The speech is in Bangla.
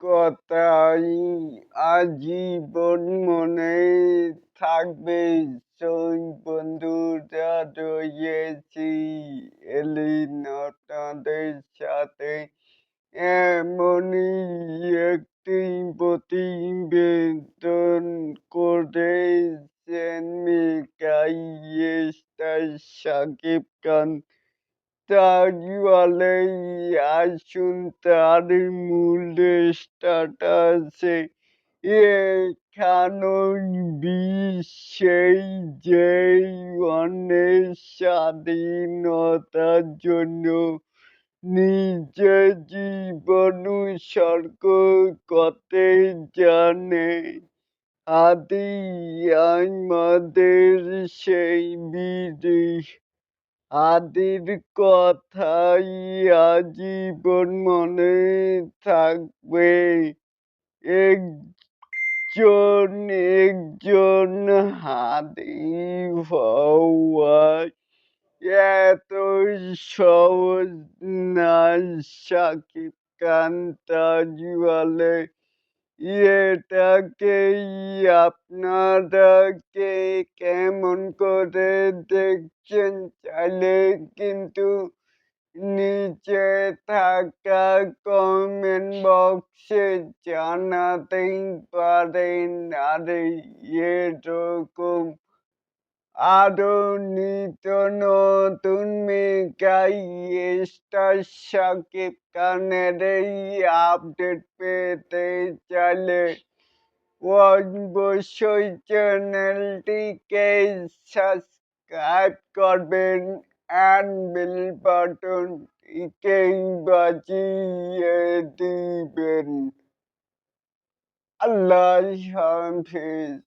কথাই আজীবন মনে থাকবে। সেই বন্ধুরা রয়েছি এলিন আপনাদের সাথে এমনই একটি প্রতিবেদন করেছেন মিকাইস্টার শাকিব খান। তাহলে আসুন তার মূল স্ট্যাটাসে এখানেই বিশ্বেই যেই অনেক স্বাধীনতার জন্য নিজের জীবন উৎসর্গ করতে জানে আদি আমাদের সেই বীর আদির কথাই আজীবন মনে থাকবে। একজন একজন হাদি হওয়ায় এত সহজ না। শাকিব খান তাজওয়ালে এটাকেই আপনারা কে কেমন করে দেখছেন চাইলে কিন্তু নিচে থাকা কমেন্ট বক্সে জানাতেই পারেন। আর এরকম আরো নিত্য নতুন মেগাস্টার শাকিব খানের এই আপডেট পেতে চাইলে অবশ্যই চ্যানেলটিকে সাবস্ক্রাইব করবেন and বেল বাটনটিকে বাজিয়ে দিবেন। আল্লাহ হাফেজ।